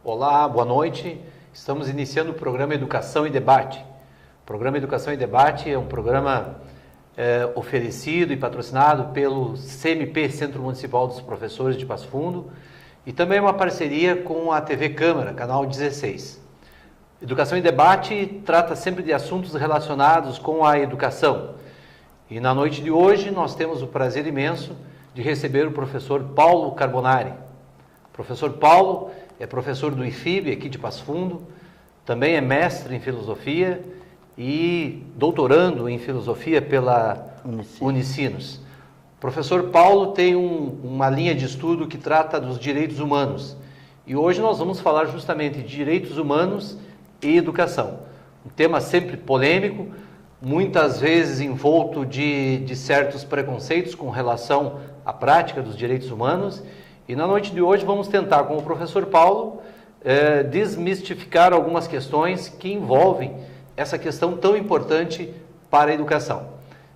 Olá, boa noite. Estamos iniciando o programa Educação e Debate. O programa Educação e Debate é um programa oferecido e patrocinado pelo CMP, Centro Municipal dos Professores de Passo Fundo, e também uma parceria com a TV Câmara, canal 16. Educação e Debate trata sempre de assuntos relacionados com a educação. E na noite de hoje nós temos o prazer imenso de receber o professor Paulo Carbonari. O professor Paulo é professor do IFIB aqui de Passo Fundo, também é mestre em filosofia e doutorando em filosofia pela Unicinos. O professor Paulo tem uma linha de estudo que trata dos direitos humanos. E hoje nós vamos falar justamente de direitos humanos e educação. Um tema sempre polêmico, muitas vezes envolto de certos preconceitos com relação à prática dos direitos humanos. E na noite de hoje vamos tentar, com o professor Paulo, desmistificar algumas questões que envolvem essa questão tão importante para a educação.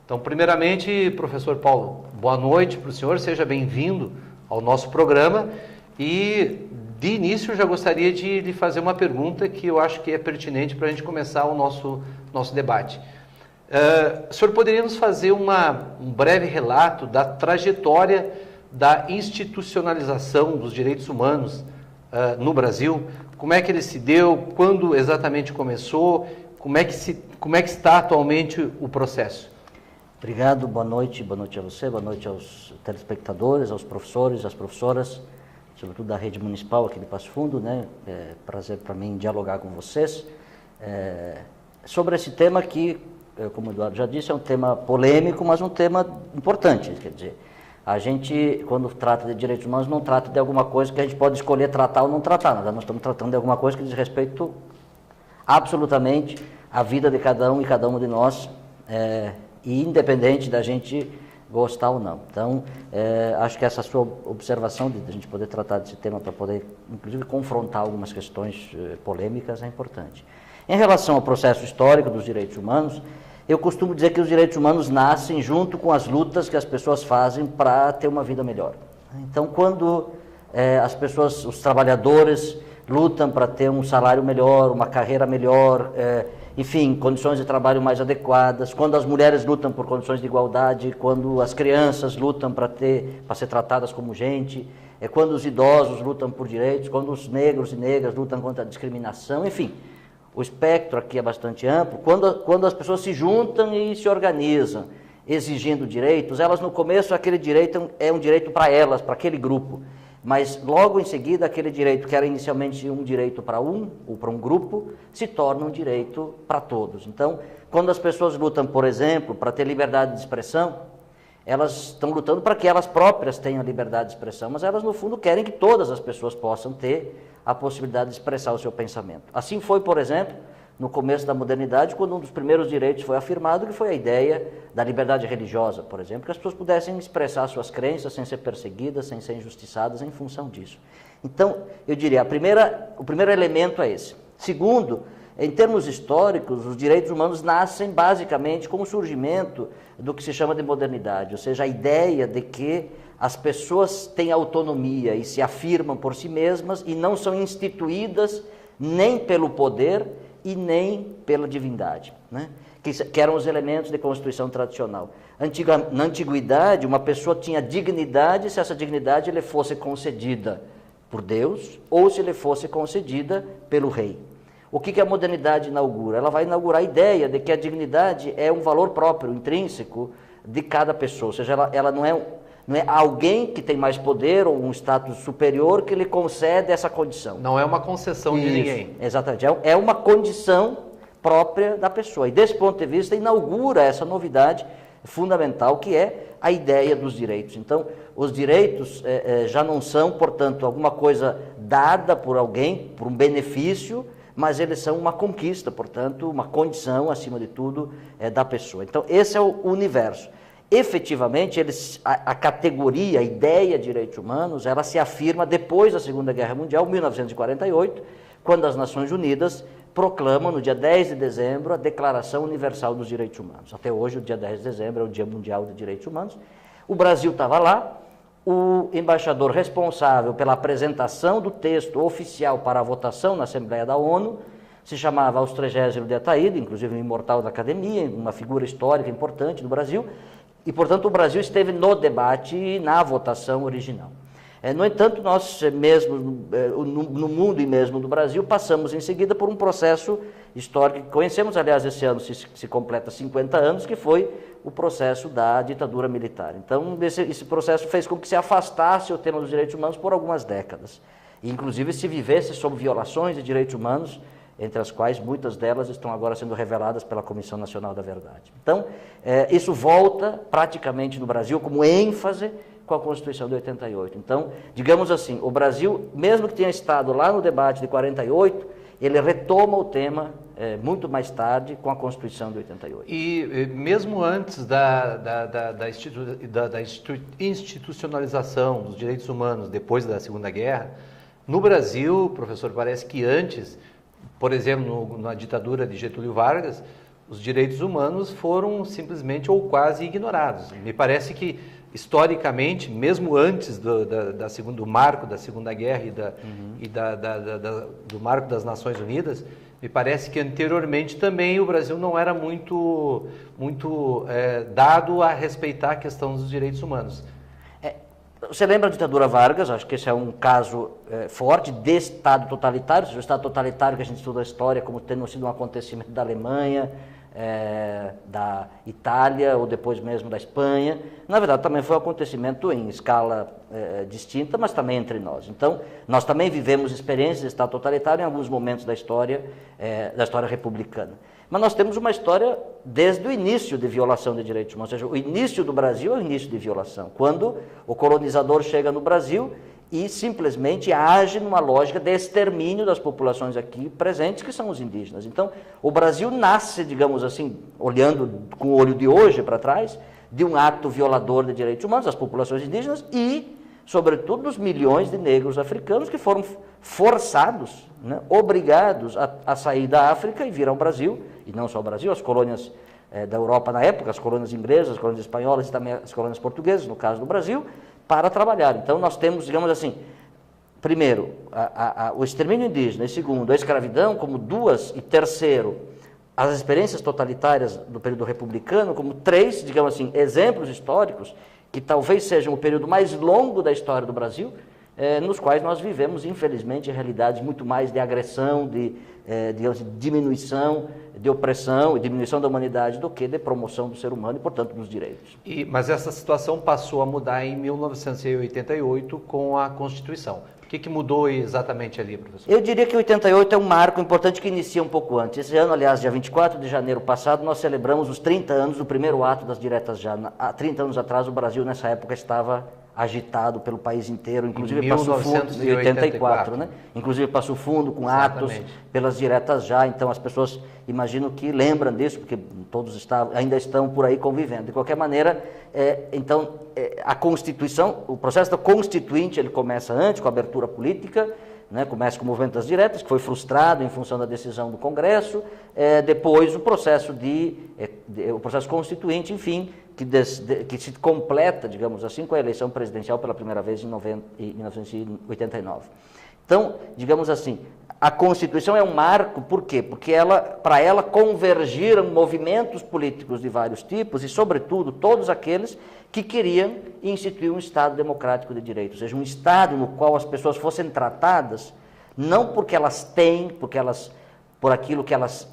Então, primeiramente, professor Paulo, boa noite para o senhor, seja bem-vindo ao nosso programa. E, de início, eu já gostaria de lhe fazer uma pergunta que eu acho que é pertinente para a gente começar o nosso debate. O senhor poderia nos fazer um breve relato da trajetória da institucionalização dos direitos humanos no Brasil? Como é que ele se deu? Quando exatamente começou? Como é que está atualmente o processo? Obrigado, boa noite a você, boa noite aos telespectadores, aos professores, às professoras, sobretudo da rede municipal aqui de Passo Fundo, né? É prazer para mim dialogar com vocês sobre esse tema que, como o Eduardo já disse, é um tema polêmico, mas um tema importante. Quer dizer, a gente, quando trata de direitos humanos, não trata de alguma coisa que a gente pode escolher tratar ou não tratar. Nós estamos tratando de alguma coisa que diz respeito absolutamente à vida de cada um e cada uma de nós, e independente da gente gostar ou não. Então, acho que essa sua observação de a gente poder tratar desse tema para poder, inclusive, confrontar algumas questões polêmicas é importante. Em relação ao processo histórico dos direitos humanos, eu costumo dizer que os direitos humanos nascem junto com as lutas que as pessoas fazem para ter uma vida melhor. Então, quando as pessoas, os trabalhadores, lutam para ter um salário melhor, uma carreira melhor, enfim, condições de trabalho mais adequadas, quando as mulheres lutam por condições de igualdade, quando as crianças lutam para ser tratadas como gente, quando os idosos lutam por direitos, quando os negros e negras lutam contra a discriminação, enfim, o espectro aqui é bastante amplo. Quando as pessoas se juntam e se organizam exigindo direitos, elas no começo aquele direito é um direito para elas, para aquele grupo, mas logo em seguida aquele direito que era inicialmente um direito para um ou para um grupo, se torna um direito para todos. Então, quando as pessoas lutam, por exemplo, para ter liberdade de expressão, elas estão lutando para que elas próprias tenham liberdade de expressão, mas elas no fundo querem que todas as pessoas possam ter a possibilidade de expressar o seu pensamento. Assim foi, por exemplo, no começo da modernidade, quando um dos primeiros direitos foi afirmado, que foi a ideia da liberdade religiosa, por exemplo, que as pessoas pudessem expressar suas crenças sem ser perseguidas, sem ser injustiçadas em função disso. Então, eu diria, o primeiro elemento é esse. Segundo, em termos históricos, os direitos humanos nascem basicamente com o surgimento do que se chama de modernidade, ou seja, a ideia de que as pessoas têm autonomia e se afirmam por si mesmas e não são instituídas nem pelo poder e nem pela divindade, né? Que eram os elementos de constituição tradicional. Na antiguidade, uma pessoa tinha dignidade se essa dignidade lhe fosse concedida por Deus ou se lhe fosse concedida pelo rei. O que a modernidade inaugura? Ela vai inaugurar a ideia de que a dignidade é um valor próprio, intrínseco de cada pessoa, ou seja, ela não é alguém que tem mais poder ou um status superior que lhe concede essa condição. Não é uma concessão de ninguém. Exatamente, é uma condição própria da pessoa. E desse ponto de vista inaugura essa novidade fundamental que é a ideia dos direitos. Então, os direitos já não são, portanto, alguma coisa dada por alguém, por um benefício, mas eles são uma conquista, portanto, uma condição, acima de tudo, da pessoa. Então, esse é o universo. Efetivamente, a categoria, a ideia de direitos humanos, ela se afirma depois da Segunda Guerra Mundial, 1948, quando as Nações Unidas proclamam, no dia 10 de dezembro, a Declaração Universal dos Direitos Humanos. Até hoje, o dia 10 de dezembro é o Dia Mundial de Direitos Humanos. O Brasil estava lá, o embaixador responsável pela apresentação do texto oficial para a votação na Assembleia da ONU se chamava Austrégésilo de Ataíde, inclusive um imortal da academia, uma figura histórica importante do Brasil, e, portanto, o Brasil esteve no debate e na votação original. No entanto, nós mesmo, no mundo e mesmo no Brasil, passamos em seguida por um processo histórico que conhecemos, aliás, esse ano se completa 50 anos, que foi o processo da ditadura militar. Então, esse processo fez com que se afastasse o tema dos direitos humanos por algumas décadas. E, inclusive, se vivesse sob violações de direitos humanos, entre as quais muitas delas estão agora sendo reveladas pela Comissão Nacional da Verdade. Então, isso volta praticamente no Brasil como ênfase com a Constituição de 88. Então, digamos assim, o Brasil, mesmo que tenha estado lá no debate de 48, ele retoma o tema muito mais tarde com a Constituição de 88. E mesmo antes da institucionalização dos direitos humanos, depois da Segunda Guerra, no Brasil, professor, parece que antes, por exemplo, na ditadura de Getúlio Vargas, os direitos humanos foram simplesmente ou quase ignorados. Me parece que, historicamente, mesmo antes do marco da Segunda Guerra do marco das Nações Unidas, me parece que anteriormente também o Brasil não era muito dado a respeitar a questão dos direitos humanos. Você lembra da ditadura Vargas? Acho que esse é um caso forte de Estado totalitário. Ou seja, o Estado totalitário que a gente estuda a história como tendo sido um acontecimento da Alemanha, da Itália ou depois mesmo da Espanha. Na verdade, também foi um acontecimento em escala distinta, mas também entre nós. Então, nós também vivemos experiências de Estado totalitário em alguns momentos da história republicana. Mas nós temos uma história desde o início de violação de direitos humanos, ou seja, o início do Brasil é o início de violação, quando o colonizador chega no Brasil e simplesmente age numa lógica de extermínio das populações aqui presentes, que são os indígenas. Então, o Brasil nasce, digamos assim, olhando com o olho de hoje para trás, de um ato violador de direitos humanos das populações indígenas e, sobretudo, dos milhões de negros africanos que foram forçados, né, obrigados a sair da África e vir ao Brasil, e não só ao Brasil, as colônias da Europa na época, as colônias inglesas, as colônias espanholas e também as colônias portuguesas, no caso do Brasil, para trabalhar. Então, nós temos, digamos assim, primeiro, o extermínio indígena, e segundo, a escravidão como duas, e terceiro, as experiências totalitárias do período republicano como três, digamos assim, exemplos históricos que talvez sejam o período mais longo da história do Brasil, nos quais nós vivemos, infelizmente, realidades muito mais de agressão, digamos, de diminuição, de opressão e diminuição da humanidade do que de promoção do ser humano e, portanto, dos direitos. Mas essa situação passou a mudar em 1988 com a Constituição. O que mudou exatamente ali, professor? Eu diria que 88 é um marco importante que inicia um pouco antes. Esse ano, aliás, dia 24 de janeiro passado, nós celebramos os 30 anos do primeiro ato das diretas já. Há 30 anos atrás, o Brasil, nessa época, estava agitado pelo país inteiro, inclusive Passo Fundo, em 84, né? Inclusive Passo Fundo, com atos pelas diretas já, então as pessoas imagino que lembram disso, porque todos ainda estão por aí convivendo. De qualquer maneira, a Constituição, o processo da Constituinte, ele começa antes, com a abertura política, né? Começa com o movimento das diretas, que foi frustrado em função da decisão do Congresso, depois o processo o processo constituinte, enfim, que se completa, digamos assim, com a eleição presidencial pela primeira vez em 1989. Então, digamos assim, a Constituição é um marco, por quê? Porque para ela convergiram movimentos políticos de vários tipos e, sobretudo, todos aqueles que queriam instituir um Estado democrático de direito, ou seja, um Estado no qual as pessoas fossem tratadas não porque elas têm, por aquilo que elas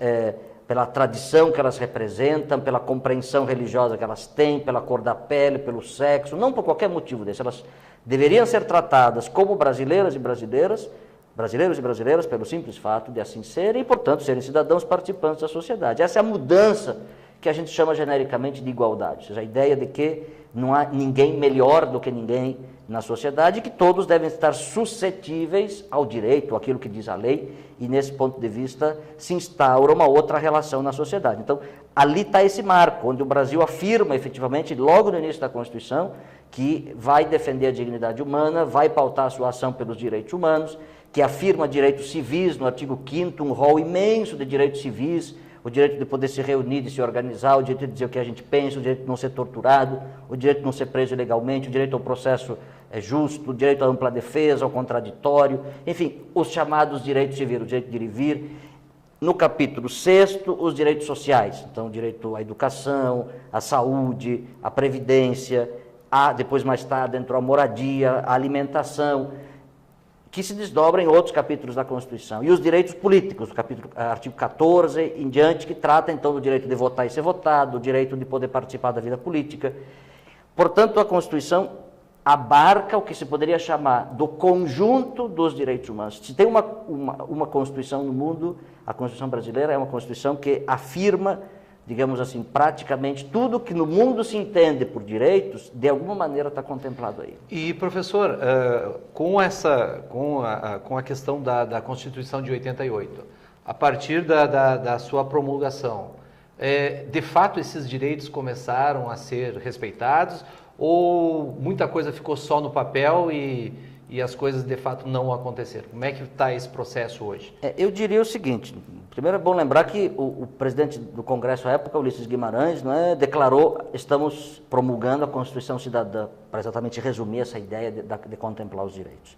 pela tradição que elas representam, pela compreensão religiosa que elas têm, pela cor da pele, pelo sexo, não por qualquer motivo desse. Elas deveriam ser tratadas como brasileiras e brasileiras, brasileiros e brasileiras, pelo simples fato de assim serem e, portanto, serem cidadãos participantes da sociedade. Essa é a mudança que a gente chama genericamente de igualdade, ou seja, a ideia de que não há ninguém melhor do que ninguém na sociedade e que todos devem estar suscetíveis ao direito, àquilo que diz a lei, e nesse ponto de vista se instaura uma outra relação na sociedade. Então, ali está esse marco, onde o Brasil afirma efetivamente, logo no início da Constituição, que vai defender a dignidade humana, vai pautar a sua ação pelos direitos humanos, que afirma direitos civis no artigo 5º, um rol imenso de direitos civis, o direito de poder se reunir, de se organizar, o direito de dizer o que a gente pensa, o direito de não ser torturado, o direito de não ser preso ilegalmente, o direito ao processo justo, o direito à ampla defesa, ao contraditório, enfim, os chamados direitos civis, o direito de ir e vir. No capítulo 6º, os direitos sociais, então o direito à educação, à saúde, à previdência, depois mais tarde entrou a moradia, a alimentação, que se desdobra em outros capítulos da Constituição. E os direitos políticos, o artigo 14 em diante, que trata então do direito de votar e ser votado, do direito de poder participar da vida política. Portanto, a Constituição abarca o que se poderia chamar do conjunto dos direitos humanos. Se tem uma Constituição no mundo, a Constituição brasileira é uma Constituição que afirma, digamos assim, praticamente tudo que no mundo se entende por direitos, de alguma maneira está contemplado aí. E, professor, com a questão da Constituição de 88, a partir da sua promulgação, de fato esses direitos começaram a ser respeitados ou muita coisa ficou só no papel e as coisas de fato não aconteceram? Como é que está esse processo hoje? Eu diria o seguinte, primeiro é bom lembrar que o presidente do Congresso à época, Ulisses Guimarães, declarou, estamos promulgando a Constituição Cidadã, para exatamente resumir essa ideia de contemplar os direitos.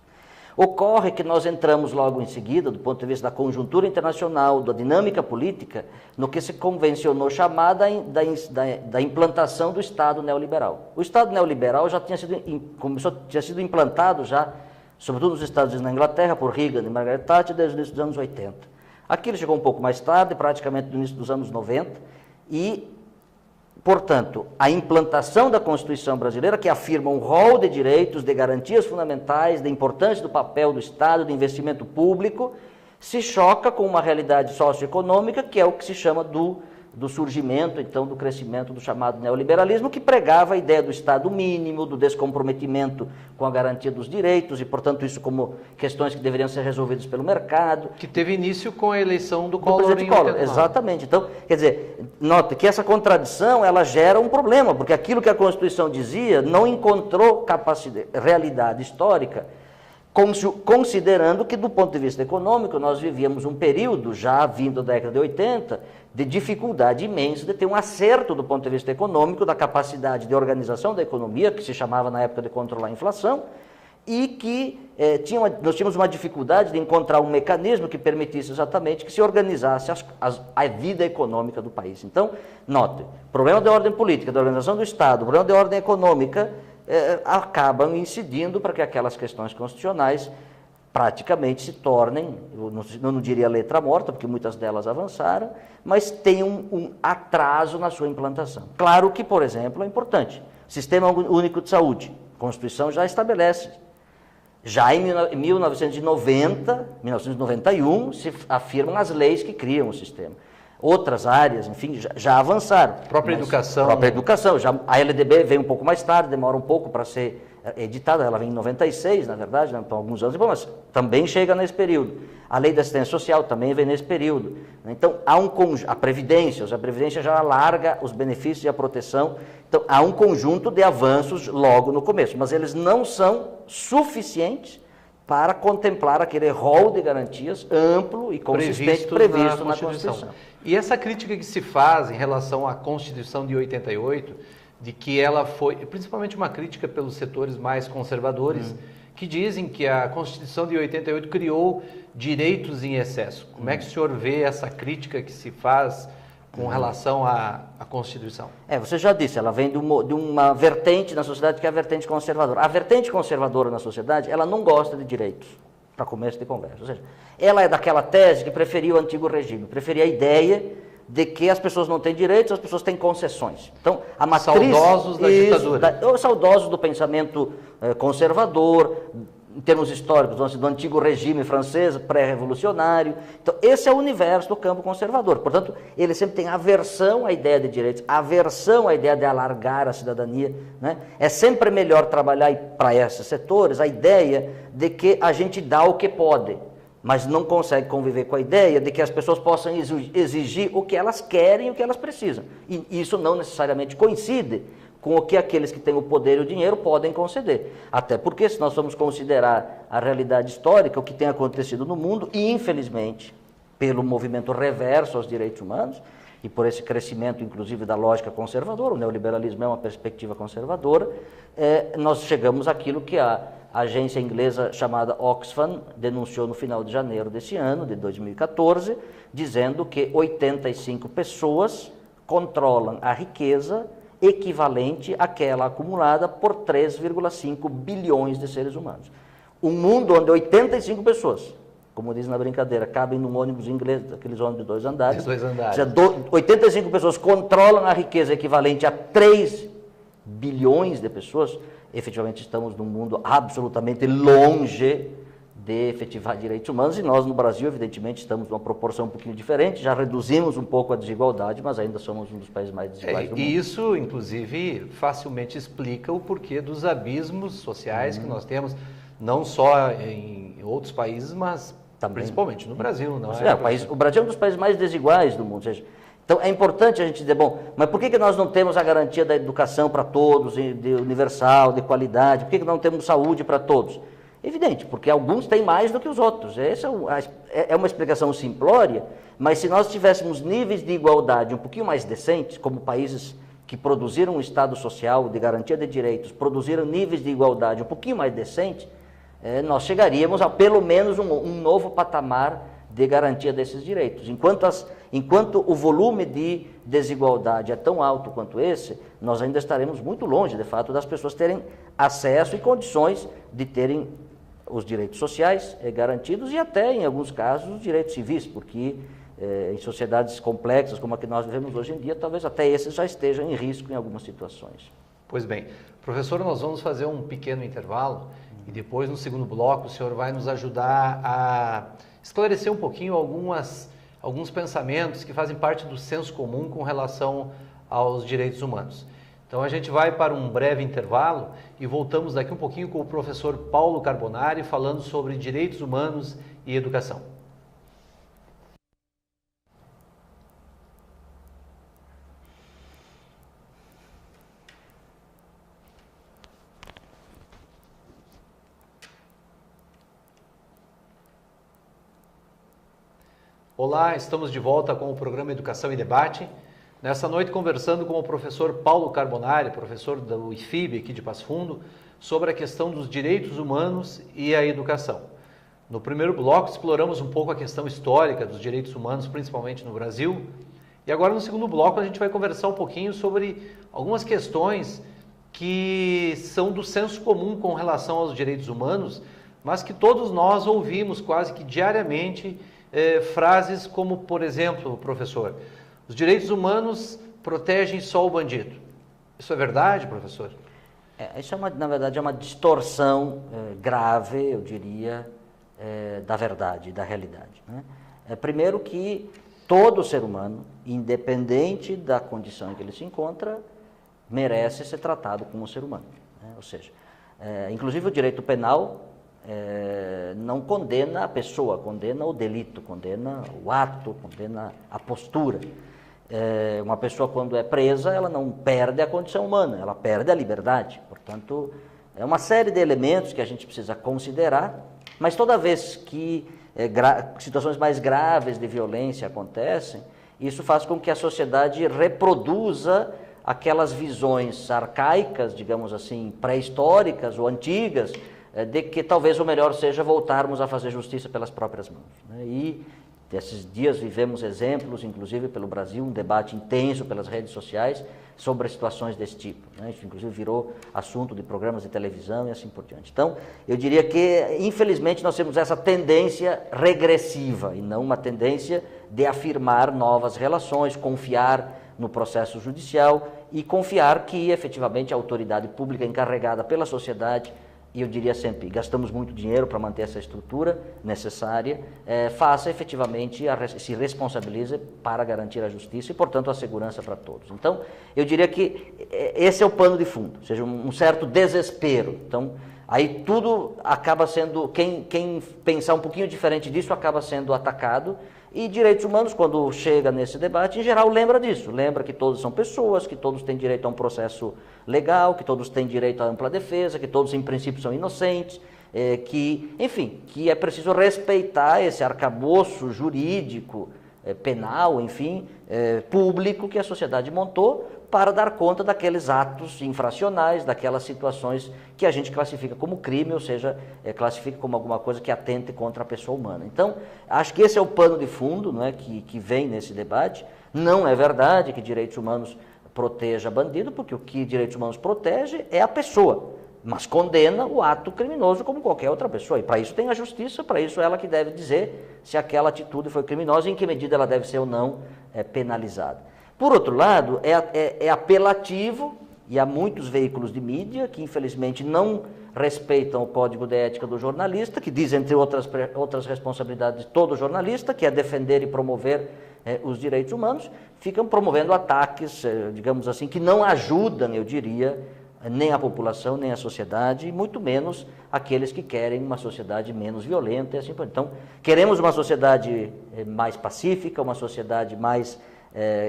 Ocorre que nós entramos logo em seguida, do ponto de vista da conjuntura internacional, da dinâmica política, no que se convencionou chamar da implantação do Estado neoliberal. O Estado neoliberal já tinha sido implantado já, sobretudo nos Estados Unidos e na Inglaterra, por Reagan e Margaret Thatcher, desde o início dos anos 80. Aqui ele chegou um pouco mais tarde, praticamente no início dos anos 90, e, portanto, a implantação da Constituição brasileira, que afirma um rol de direitos, de garantias fundamentais, da importância do papel do Estado, do investimento público, se choca com uma realidade socioeconômica, que é o que se chama do surgimento, então, do crescimento do chamado neoliberalismo, que pregava a ideia do Estado mínimo, do descomprometimento com a garantia dos direitos, e, portanto, isso como questões que deveriam ser resolvidas pelo mercado. Que teve início com a eleição do Collor. Presidente Collor, exatamente. Então, quer dizer, note que essa contradição, ela gera um problema, porque aquilo que a Constituição dizia não encontrou realidade histórica, considerando que, do ponto de vista econômico, nós vivíamos um período, já vindo da década de 80, de dificuldade imensa de ter um acerto do ponto de vista econômico, da capacidade de organização da economia, que se chamava na época de controlar a inflação, e que nós tínhamos uma dificuldade de encontrar um mecanismo que permitisse exatamente que se organizasse a vida econômica do país. Então, note, problema de ordem política, da organização do Estado, problema de ordem econômica, acabam incidindo para que aquelas questões constitucionais praticamente se tornem, eu não diria letra morta, porque muitas delas avançaram, mas tem um atraso na sua implantação. Claro que, por exemplo, é importante, Sistema Único de Saúde, a Constituição já estabelece, já em 1991, se afirmam as leis que criam o sistema. Outras áreas, enfim, já avançaram. Própria educação. Própria educação. A LDB veio um pouco mais tarde, demora um pouco para ser editada, ela vem em 96, na verdade, né, então, alguns anos, mas também chega nesse período. A Lei da Assistência Social também vem nesse período. Então, há a Previdência já alarga os benefícios e a proteção. Então, há um conjunto de avanços logo no começo, mas eles não são suficientes para contemplar aquele rol de garantias amplo e consistente previsto na Constituição. E essa crítica que se faz em relação à Constituição de 88, de que ela foi, principalmente uma crítica pelos setores mais conservadores, que dizem que a Constituição de 88 criou direitos em excesso. Como é que o senhor vê essa crítica que se faz com relação à Constituição? Você já disse, ela vem de uma vertente na sociedade que é a vertente conservadora. A vertente conservadora na sociedade, ela não gosta de direitos, para começo de conversa. Ou seja, ela é daquela tese que preferia o antigo regime, preferia a ideia de que as pessoas não têm direitos, as pessoas têm concessões. Então, a matriz... Saudosos da ditadura. Saudosos do pensamento conservador, em termos históricos, do antigo regime francês, pré-revolucionário. Então, esse é o universo do campo conservador. Portanto, ele sempre tem aversão à ideia de direitos, aversão à ideia de alargar a cidadania, né? É sempre melhor trabalhar para esses setores a ideia de que a gente dá o que pode, mas não consegue conviver com a ideia de que as pessoas possam exigir o que elas querem e o que elas precisam. E isso não necessariamente coincide com o que aqueles que têm o poder e o dinheiro podem conceder. Até porque, se nós formos considerar a realidade histórica, o que tem acontecido no mundo, e infelizmente, pelo movimento reverso aos direitos humanos, e por esse crescimento, inclusive, da lógica conservadora, o neoliberalismo é uma perspectiva conservadora, nós chegamos àquilo que a agência inglesa chamada Oxfam denunciou no final de janeiro desse ano, de 2014, dizendo que 85 pessoas controlam a riqueza equivalente àquela acumulada por 3,5 bilhões de seres humanos. Um mundo onde 85 pessoas, como diz na brincadeira, cabem num ônibus inglês, aqueles ônibus de 2 andares. De 2 andares. 85 pessoas controlam a riqueza equivalente a 3 bilhões de pessoas. Efetivamente estamos num mundo absolutamente longe de efetivar direitos humanos, e nós no Brasil, evidentemente, estamos numa proporção um pouquinho diferente, já reduzimos um pouco a desigualdade, mas ainda somos um dos países mais desiguais do mundo. E isso, inclusive, facilmente explica o porquê dos abismos sociais que nós temos, não só em outros países, mas também, principalmente no Brasil. Não o Brasil é um dos países mais desiguais do mundo. Ou seja, então é importante a gente dizer, bom, mas por que nós não temos a garantia da educação para todos, de universal, de qualidade? Por que não temos saúde para todos? Evidente, porque alguns têm mais do que os outros. Essa é uma explicação simplória, mas se nós tivéssemos níveis de igualdade um pouquinho mais decentes, como países que produziram um Estado social de garantia de direitos, produziram níveis de igualdade um pouquinho mais decentes, nós chegaríamos a pelo menos um novo patamar de garantia desses direitos. Enquanto o volume de desigualdade é tão alto quanto esse, nós ainda estaremos muito longe, de fato, das pessoas terem acesso e condições de terem os direitos sociais garantidos e até, em alguns casos, os direitos civis, porque em sociedades complexas como a que nós vivemos hoje em dia, talvez até esses já estejam em risco em algumas situações. Pois bem, professor, nós vamos fazer um pequeno intervalo e depois, no segundo bloco, o senhor vai nos ajudar a esclarecer um pouquinho alguns pensamentos que fazem parte do senso comum com relação aos direitos humanos. Então a gente vai para um breve intervalo e voltamos daqui um pouquinho com o professor Paulo Carbonari falando sobre direitos humanos e educação. Olá, estamos de volta com o programa Educação e Debate. Nessa noite conversando com o professor Paulo Carbonari, professor do IFIB aqui de Passo Fundo, sobre a questão dos direitos humanos e a educação. No primeiro bloco exploramos um pouco a questão histórica dos direitos humanos, principalmente no Brasil. E agora no segundo bloco a gente vai conversar um pouquinho sobre algumas questões que são do senso comum com relação aos direitos humanos, mas que todos nós ouvimos quase que diariamente frases como, por exemplo, professor, os direitos humanos protegem só o bandido. Isso é verdade, professor? Isso, na verdade, é uma distorção grave, eu diria, da verdade, da realidade. Né? Primeiro que todo ser humano, independente da condição em que ele se encontra, merece ser tratado como um ser humano. Né? Ou seja, inclusive o direito penal não condena a pessoa, condena o delito, condena o ato, condena a postura. Uma pessoa, quando é presa, ela não perde a condição humana, ela perde a liberdade. Portanto, é uma série de elementos que a gente precisa considerar, mas toda vez que situações mais graves de violência acontecem, isso faz com que a sociedade reproduza aquelas visões arcaicas, digamos assim, pré-históricas ou antigas, de que talvez o melhor seja voltarmos a fazer justiça pelas próprias mãos. Né? E esses dias vivemos exemplos, inclusive pelo Brasil, um debate intenso pelas redes sociais sobre situações desse tipo. Né? Isso, inclusive, virou assunto de programas de televisão e assim por diante. Então, eu diria que, infelizmente, nós temos essa tendência regressiva e não uma tendência de afirmar novas relações, confiar no processo judicial e confiar que, efetivamente, a autoridade pública encarregada pela sociedade, e eu diria sempre, gastamos muito dinheiro para manter essa estrutura necessária, faça efetivamente, se responsabilize para garantir a justiça e, portanto, a segurança para todos. Então, eu diria que esse é o pano de fundo, ou seja, um certo desespero. Então, aí tudo acaba sendo, quem pensar um pouquinho diferente disso acaba sendo atacado, e direitos humanos, quando chega nesse debate, em geral lembra disso, lembra que todos são pessoas, que todos têm direito a um processo legal, que todos têm direito à ampla defesa, que todos em princípio são inocentes, que é preciso respeitar esse arcabouço jurídico penal, enfim, público que a sociedade montou para dar conta daqueles atos infracionais, daquelas situações que a gente classifica como crime, ou seja, classifica como alguma coisa que atente contra a pessoa humana. Então, acho que esse é o pano de fundo, não é, que vem nesse debate. Não é verdade que direitos humanos proteja bandido, porque o que direitos humanos protege é a pessoa, mas condena o ato criminoso como qualquer outra pessoa. E para isso tem a justiça, para isso é ela que deve dizer se aquela atitude foi criminosa e em que medida ela deve ser ou não penalizada. Por outro lado, é apelativo, e há muitos veículos de mídia que infelizmente não respeitam o código de ética do jornalista, que diz, entre outras responsabilidades de todo jornalista, que é defender e promover os direitos humanos, ficam promovendo ataques, digamos assim, que não ajudam, eu diria, nem a população, nem a sociedade, e muito menos aqueles que querem uma sociedade menos violenta e assim por diante. Então, queremos uma sociedade mais pacífica, uma sociedade mais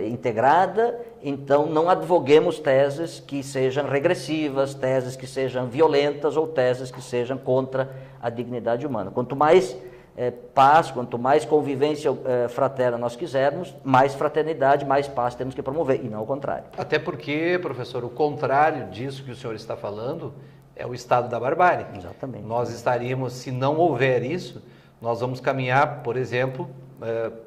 integrada, então não advoguemos teses que sejam regressivas, teses que sejam violentas ou teses que sejam contra a dignidade humana. Quanto mais paz, quanto mais convivência fraterna nós quisermos, mais fraternidade, mais paz temos que promover, e não o contrário. Até porque, professor, o contrário disso que o senhor está falando é o estado da barbárie. Exatamente. Nós estaríamos, se não houver isso, nós vamos caminhar, por exemplo,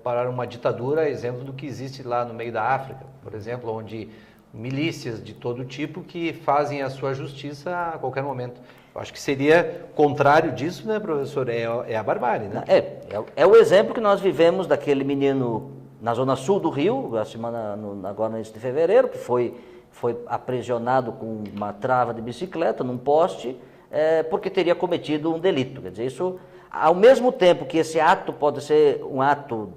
para uma ditadura, exemplo do que existe lá no meio da África, por exemplo, onde milícias de todo tipo que fazem a sua justiça a qualquer momento. Eu acho que seria contrário disso, né, professor? É a barbárie, né? É o exemplo que nós vivemos daquele menino na zona sul do Rio, agora no início de fevereiro, que foi aprisionado com uma trava de bicicleta num poste, porque teria cometido um delito. Quer dizer, isso, ao mesmo tempo que esse ato pode ser um ato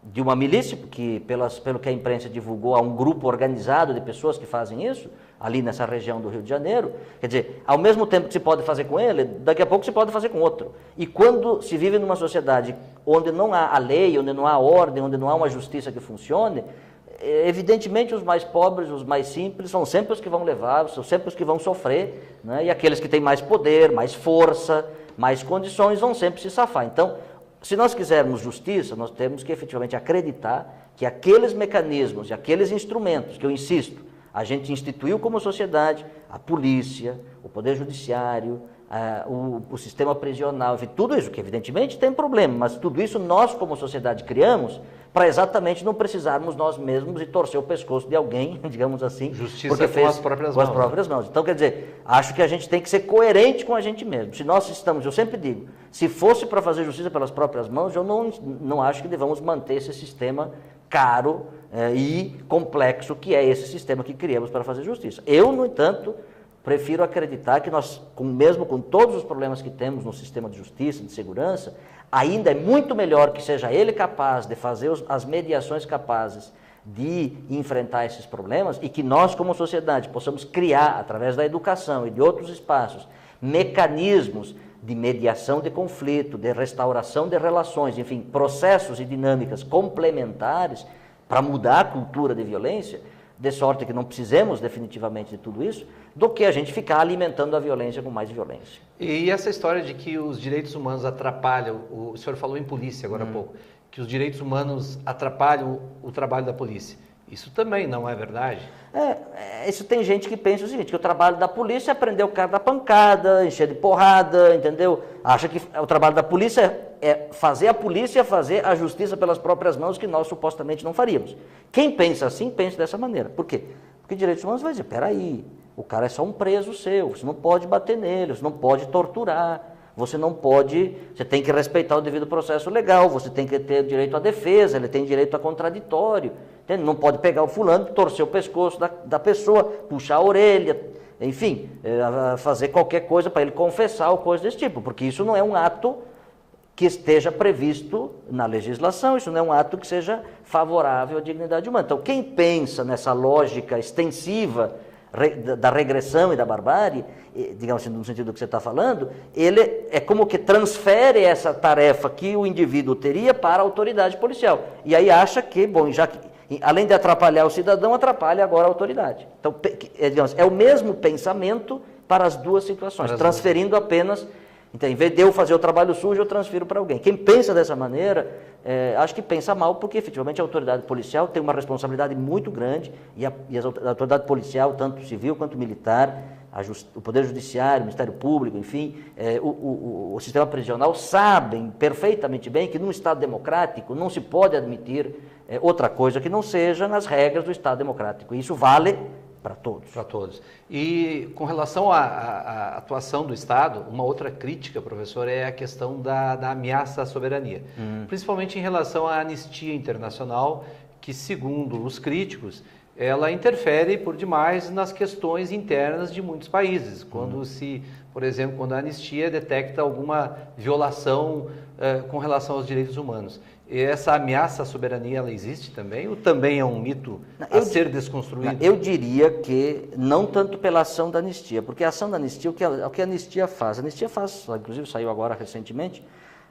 de uma milícia, porque pelo que a imprensa divulgou, há um grupo organizado de pessoas que fazem isso, ali nessa região do Rio de Janeiro, quer dizer, ao mesmo tempo que se pode fazer com ele, daqui a pouco se pode fazer com outro. E quando se vive numa sociedade onde não há a lei, onde não há ordem, onde não há uma justiça que funcione, evidentemente os mais pobres, os mais simples, são sempre os que vão levar, são sempre os que vão sofrer, né? E aqueles que têm mais poder, mais força, mais condições, vão sempre se safar. Então, se nós quisermos justiça, nós temos que efetivamente acreditar que aqueles mecanismos e aqueles instrumentos, que eu insisto, a gente instituiu como sociedade, a polícia, o poder judiciário, o sistema prisional, enfim, tudo isso, que evidentemente tem problema, mas tudo isso nós como sociedade criamos para exatamente não precisarmos nós mesmos e torcer o pescoço de alguém, digamos assim. Justiça porque com as próprias mãos. Com as próprias mãos. Então, quer dizer, acho que a gente tem que ser coerente com a gente mesmo. Se nós estamos, eu sempre digo, se fosse para fazer justiça pelas próprias mãos, eu não acho que devamos manter esse sistema caro e complexo que é esse sistema que criamos para fazer justiça. Eu, no entanto, prefiro acreditar que nós, mesmo com todos os problemas que temos no sistema de justiça, de segurança, ainda é muito melhor que seja ele capaz de fazer as mediações capazes de enfrentar esses problemas e que nós, como sociedade, possamos criar, através da educação e de outros espaços, mecanismos de mediação de conflito, de restauração de relações, enfim, processos e dinâmicas complementares para mudar a cultura de violência, de sorte que não precisemos definitivamente de tudo isso, do que a gente ficar alimentando a violência com mais violência. E essa história de que os direitos humanos atrapalham, o senhor falou em polícia agora há pouco, que os direitos humanos atrapalham o trabalho da polícia. Isso também não é verdade? Isso tem gente que pensa o seguinte, que o trabalho da polícia é prender o cara da pancada, encher de porrada, entendeu? Acha que o trabalho da polícia é fazer a polícia fazer a justiça pelas próprias mãos, que nós supostamente não faríamos. Quem pensa assim, pensa dessa maneira. Por quê? Porque direitos humanos vai dizer, peraí, o cara é só um preso seu, você não pode bater nele, você não pode torturar, você tem que respeitar o devido processo legal, você tem que ter direito à defesa, ele tem direito a contraditório, entende? Não pode pegar o fulano, torcer o pescoço da pessoa, puxar a orelha, enfim, fazer qualquer coisa para ele confessar ou coisa desse tipo, porque isso não é um ato que esteja previsto na legislação, isso não é um ato que seja favorável à dignidade humana. Então, quem pensa nessa lógica extensiva da regressão e da barbárie, digamos assim, no sentido que você está falando, ele é como que transfere essa tarefa que o indivíduo teria para a autoridade policial. E aí acha que, bom, já que, além de atrapalhar o cidadão, atrapalha agora a autoridade. Então, digamos, é o mesmo pensamento para as duas situações, transferindo apenas Então, em vez de eu fazer o trabalho sujo, eu transfiro para alguém. Quem pensa dessa maneira, acho que pensa mal, porque efetivamente a autoridade policial tem uma responsabilidade muito grande, e a autoridade policial, tanto civil quanto militar, o Poder Judiciário, o Ministério Público, enfim, o sistema prisional sabem perfeitamente bem que num Estado democrático não se pode admitir outra coisa que não seja nas regras do Estado democrático. E isso vale para todos. Para todos. E com relação à atuação do Estado, uma outra crítica, professor, é a questão da ameaça à soberania. Principalmente em relação à Anistia Internacional, que, segundo os críticos, ela interfere por demais nas questões internas de muitos países. Quando por exemplo, quando a Anistia detecta alguma violação com relação aos direitos humanos. E essa ameaça à soberania, ela existe também? Ou também é um mito a ser desconstruído? Eu diria que não tanto pela ação da Anistia, porque a ação da Anistia, o que a Anistia faz? A Anistia faz, inclusive saiu agora recentemente,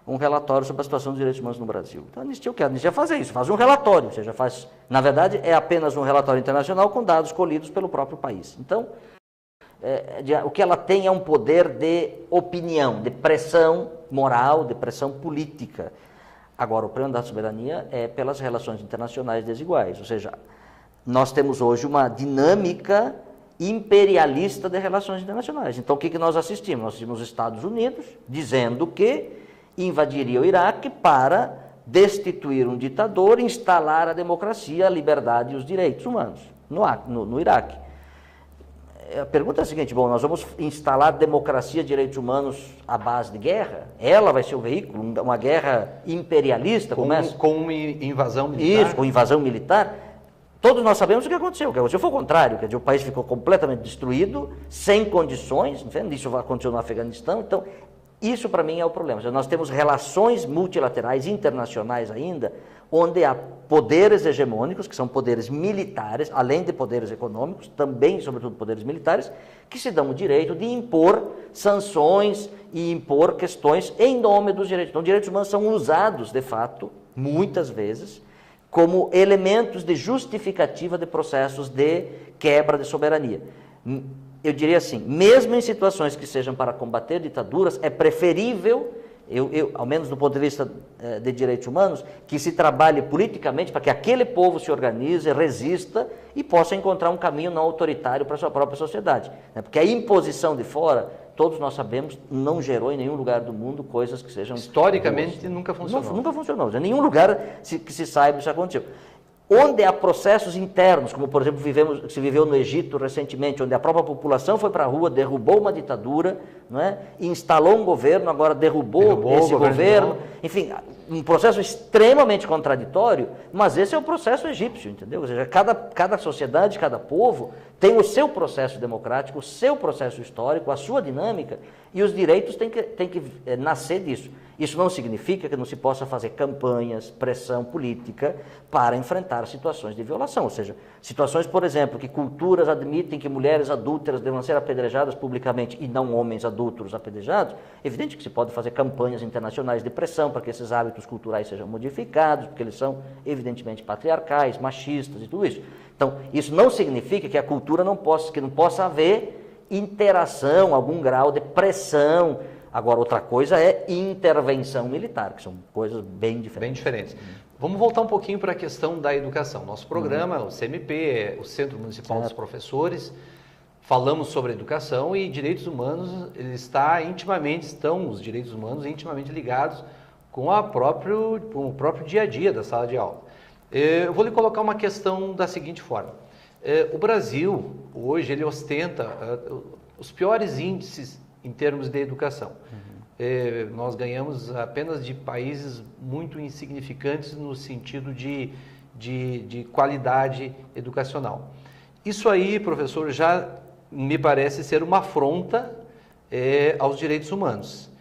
um relatório sobre a situação dos direitos humanos no Brasil. Então, a Anistia, o que a Anistia faz é isso, faz um relatório, ou seja, na verdade, é apenas um relatório internacional com dados colhidos pelo próprio país. Então, o que ela tem é um poder de opinião, de pressão moral, de pressão política. Agora, o problema da soberania é pelas relações internacionais desiguais, ou seja, nós temos hoje uma dinâmica imperialista de relações internacionais. Então, o que nós assistimos? Nós assistimos os Estados Unidos dizendo que invadiria o Iraque para destituir um ditador, instalar a democracia, a liberdade e os direitos humanos no Iraque. A pergunta é a seguinte, nós vamos instalar democracia e direitos humanos à base de guerra? Ela vai ser o veículo, uma guerra imperialista? Com uma invasão militar? Isso, com invasão militar. Todos nós sabemos o que aconteceu. O que aconteceu foi o contrário, quer dizer, o país ficou completamente destruído, sem condições, entende? Isso aconteceu no Afeganistão, então isso para mim é o problema. Nós temos relações multilaterais, internacionais ainda, onde há poderes hegemônicos, que são poderes militares, além de poderes econômicos, também, sobretudo, poderes militares, que se dão o direito de impor sanções e impor questões em nome dos direitos. Então, direitos humanos são usados, de fato, muitas vezes, como elementos de justificativa de processos de quebra de soberania. Eu diria assim, mesmo em situações que sejam para combater ditaduras, é preferível, ao menos do ponto de vista de direitos humanos, que se trabalhe politicamente para que aquele povo se organize, resista e possa encontrar um caminho não autoritário para a sua própria sociedade. Porque a imposição de fora, todos nós sabemos, não gerou em nenhum lugar do mundo coisas que sejam... Historicamente nunca funcionou. Nunca funcionou. Em nenhum lugar que se saiba isso aconteceu. Onde há processos internos, como por exemplo se viveu no Egito recentemente, onde a própria população foi para a rua, derrubou uma ditadura, não é? Instalou um governo, agora derrubou esse governo, enfim, um processo extremamente contraditório, mas esse é o processo egípcio, entendeu? Ou seja, cada sociedade, cada povo tem o seu processo democrático, o seu processo histórico, a sua dinâmica, e os direitos têm que nascer disso. Isso não significa que não se possa fazer campanhas, pressão política para enfrentar situações de violação. Ou seja, situações, por exemplo, que culturas admitem que mulheres adúlteras devam ser apedrejadas publicamente e não homens adúlteros apedrejados. É evidente que se pode fazer campanhas internacionais de pressão para que esses hábitos culturais sejam modificados, porque eles são evidentemente patriarcais, machistas e tudo isso. Então, isso não significa que a cultura não possa haver interação, algum grau de pressão. Agora, outra coisa é intervenção militar, que são coisas bem diferentes. Bem diferentes. Vamos voltar um pouquinho para a questão da educação. Nosso programa, o CMP, o Centro Municipal dos Professores, falamos sobre educação e direitos humanos, os direitos humanos intimamente ligados com o próprio dia a dia da sala de aula. Eu vou lhe colocar uma questão da seguinte forma. O Brasil, hoje, ele ostenta os piores índices em termos de educação. Nós ganhamos apenas de países muito insignificantes no sentido de qualidade educacional. Isso aí, professor, já me parece ser uma afronta aos direitos humanos.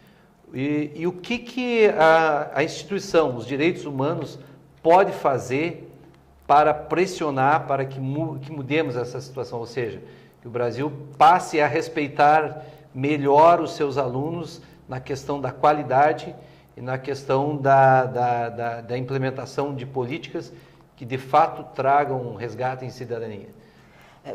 E o que a instituição, os direitos humanos, pode fazer para pressionar, para que mudemos essa situação? Ou seja, que o Brasil passe a respeitar melhor os seus alunos na questão da qualidade e na questão da implementação de políticas que de fato tragam um resgate em cidadania.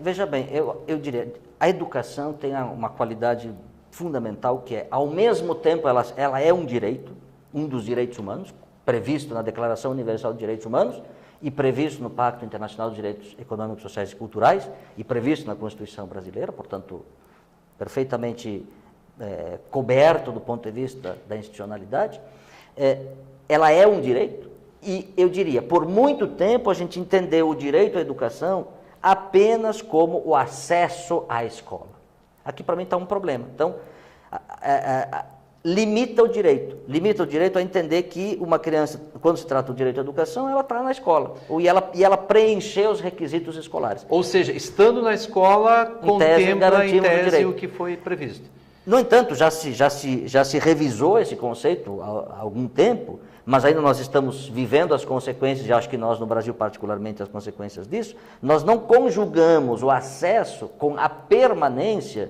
Veja bem, eu diria, a educação tem uma qualidade fundamental, que é, ao mesmo tempo, ela é um direito, um dos direitos humanos, previsto na Declaração Universal de Direitos Humanos e previsto no Pacto Internacional de Direitos Econômicos, Sociais e Culturais e previsto na Constituição brasileira, portanto, perfeitamente coberto do ponto de vista da institucionalidade. Ela é um direito e, eu diria, por muito tempo a gente entendeu o direito à educação apenas como o acesso à escola. Aqui, para mim, está um problema. Então, limita o direito a entender que uma criança, quando se trata do direito à educação, ela está na escola, e ela preencheu os requisitos escolares. Ou seja, estando na escola, contempla em tese o que foi previsto. No entanto, já se revisou esse conceito há algum tempo, mas ainda nós estamos vivendo as consequências, e acho que nós no Brasil particularmente as consequências disso. Nós não conjugamos o acesso com a permanência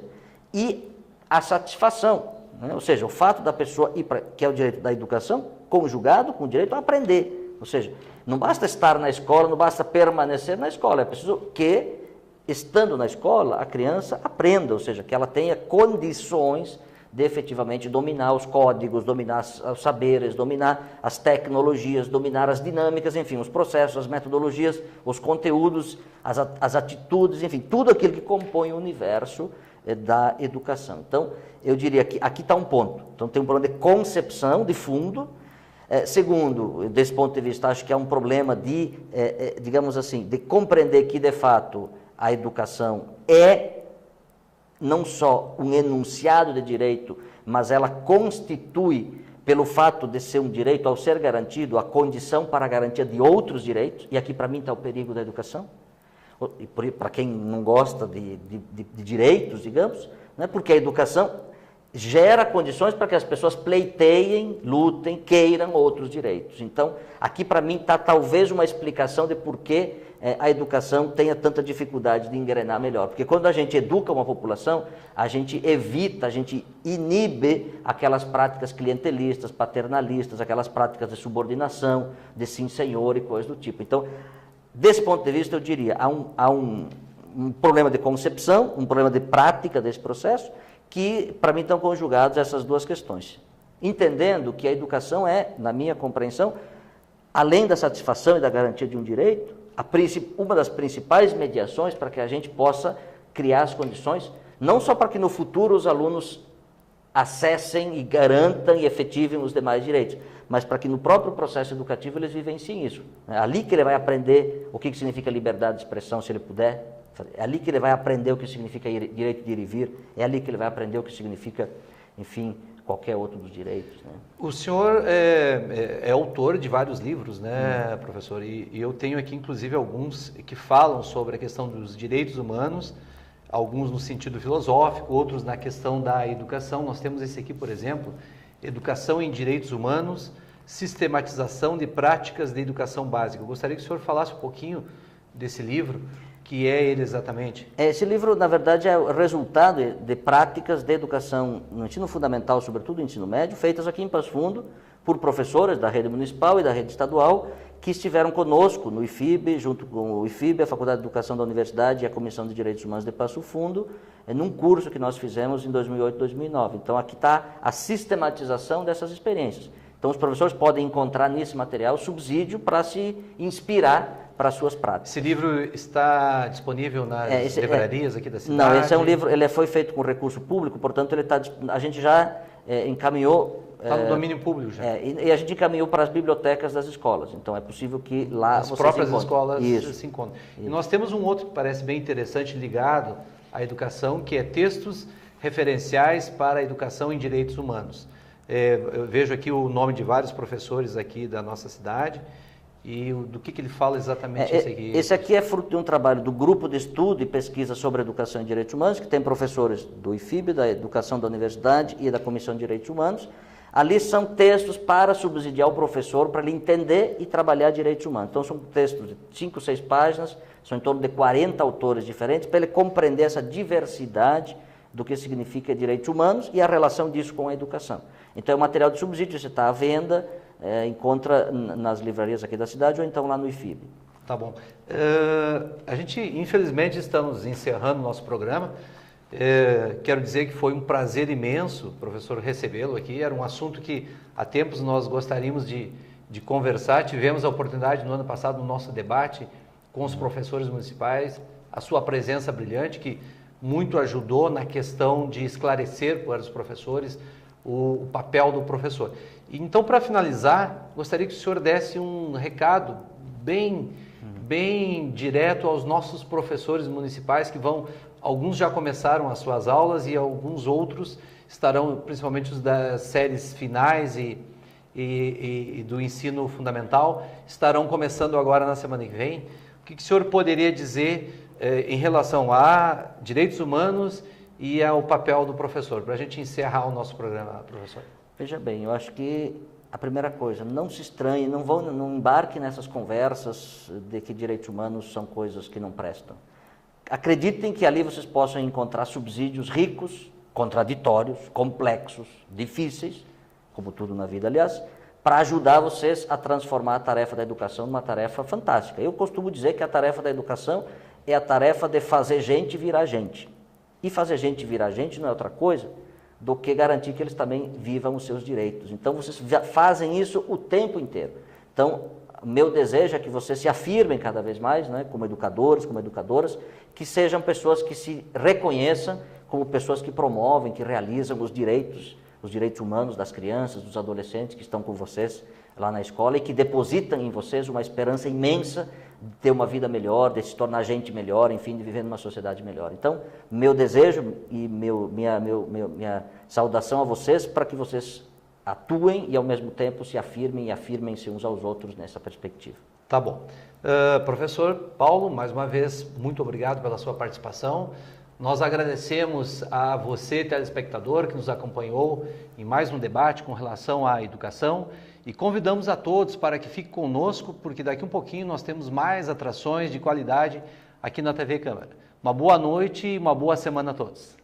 e a satisfação, né? Ou seja, o fato da pessoa ir para, que é o direito da educação, conjugado com o direito a aprender. Ou seja, não basta estar na escola, não basta permanecer na escola, é preciso que, estando na escola, a criança aprenda, ou seja, que ela tenha condições de efetivamente dominar os códigos, dominar os saberes, dominar as tecnologias, dominar as dinâmicas, enfim, os processos, as metodologias, os conteúdos, as atitudes, enfim, tudo aquilo que compõe o universo da educação. Então, eu diria que aqui está um ponto. Então, tem um problema de concepção, de fundo. Segundo, desse ponto de vista, acho que é um problema de, digamos assim, de compreender que, de fato, a educação é não só um enunciado de direito, mas ela constitui, pelo fato de ser um direito, ao ser garantido, a condição para a garantia de outros direitos, e aqui para mim está o perigo da educação, e para quem não gosta de direitos, digamos, né, porque a educação gera condições para que as pessoas pleiteiem, lutem, queiram outros direitos. Então, aqui para mim está talvez uma explicação de por que a educação tenha tanta dificuldade de engrenar melhor. Porque quando a gente educa uma população, a gente evita, a gente inibe aquelas práticas clientelistas, paternalistas, aquelas práticas de subordinação, de sim senhor e coisas do tipo. Então, desse ponto de vista, eu diria, há um problema de concepção, um problema de prática desse processo, que para mim estão conjugados essas duas questões. Entendendo que a educação é, na minha compreensão, além da satisfação e da garantia de um direito, uma das principais mediações para que a gente possa criar as condições, não só para que no futuro os alunos acessem e garantam e efetivem os demais direitos, mas para que no próprio processo educativo eles vivenciem isso. É ali que ele vai aprender o que significa liberdade de expressão, se ele puder. É ali que ele vai aprender o que significa direito de ir e vir. É ali que ele vai aprender o que significa, enfim, qualquer outro dos direitos, né? O senhor é autor de vários livros, né, professor? E eu tenho aqui, inclusive, alguns que falam sobre a questão dos direitos humanos, alguns no sentido filosófico, outros na questão da educação. Nós temos esse aqui, por exemplo, Educação em Direitos Humanos, Sistematização de Práticas de Educação Básica. Eu gostaria que o senhor falasse um pouquinho desse livro, que é ele exatamente. Esse livro, na verdade, é o resultado de práticas de educação no ensino fundamental, sobretudo no ensino médio, feitas aqui em Passo Fundo por professores da rede municipal e da rede estadual, que estiveram conosco no IFIB, junto com o IFIB, a Faculdade de Educação da Universidade e a Comissão de Direitos Humanos de Passo Fundo, num curso que nós fizemos em 2008 e 2009. Então, aqui está a sistematização dessas experiências. Então, os professores podem encontrar nesse material subsídio para se inspirar para as suas práticas. Esse livro está disponível nas livrarias aqui da cidade? Não, esse é um livro, ele foi feito com recurso público, portanto, a gente já encaminhou... Está no domínio público já. E a gente encaminhou para as bibliotecas das escolas, então é possível que lá as próprias escolas se encontrem. E nós temos um outro que parece bem interessante ligado à educação, que é Textos Referenciais para a Educação em Direitos Humanos. Eu vejo aqui o nome de vários professores aqui da nossa cidade. E do que ele fala exatamente esse aqui? Esse aqui é fruto de um trabalho do Grupo de Estudo e Pesquisa sobre Educação e Direitos Humanos, que tem professores do IFIB, da Educação da Universidade e da Comissão de Direitos Humanos. Ali são textos para subsidiar o professor, para ele entender e trabalhar direitos humanos. Então, são textos de 5, 6 páginas, são em torno de 40 autores diferentes, para ele compreender essa diversidade do que significa direitos humanos e a relação disso com a educação. Então, é um material de subsídio, você está à venda, encontra nas livrarias aqui da cidade ou então lá no IFIB. Tá bom. A gente, infelizmente, estamos encerrando o nosso programa. Quero dizer que foi um prazer imenso, professor, recebê-lo aqui. Era um assunto que há tempos nós gostaríamos de conversar. Tivemos a oportunidade no ano passado, no nosso debate com os professores municipais, a sua presença brilhante, que muito ajudou na questão de esclarecer para os professores o papel do professor. Então, para finalizar, gostaria que o senhor desse um recado bem direto aos nossos professores municipais que alguns já começaram as suas aulas e alguns outros estarão, principalmente os das séries finais e do ensino fundamental, estarão começando agora na semana que vem. O que o senhor poderia dizer em relação a direitos humanos e ao papel do professor, para a gente encerrar o nosso programa, professor? Veja bem, eu acho que a primeira coisa, não se estranhe, não embarque nessas conversas de que direitos humanos são coisas que não prestam. Acreditem que ali vocês possam encontrar subsídios ricos, contraditórios, complexos, difíceis, como tudo na vida, aliás, para ajudar vocês a transformar a tarefa da educação numa tarefa fantástica. Eu costumo dizer que a tarefa da educação é a tarefa de fazer gente virar gente. E fazer gente virar gente não é outra coisa do que garantir que eles também vivam os seus direitos. Então, vocês fazem isso o tempo inteiro. Então, meu desejo é que vocês se afirmem cada vez mais, né, como educadores, como educadoras, que sejam pessoas que se reconheçam como pessoas que promovem, que realizam os direitos humanos das crianças, dos adolescentes que estão com vocês lá na escola e que depositam em vocês uma esperança imensa de ter uma vida melhor, de se tornar gente melhor, enfim, de viver numa sociedade melhor. Então, meu desejo e minha saudação a vocês para que vocês atuem e ao mesmo tempo se afirmem e afirmem-se uns aos outros nessa perspectiva. Tá bom. Professor Paulo, mais uma vez, muito obrigado pela sua participação. Nós agradecemos a você, telespectador, que nos acompanhou em mais um debate com relação à educação e convidamos a todos para que fiquem conosco, porque daqui um pouquinho nós temos mais atrações de qualidade aqui na TV Câmara. Uma boa noite e uma boa semana a todos.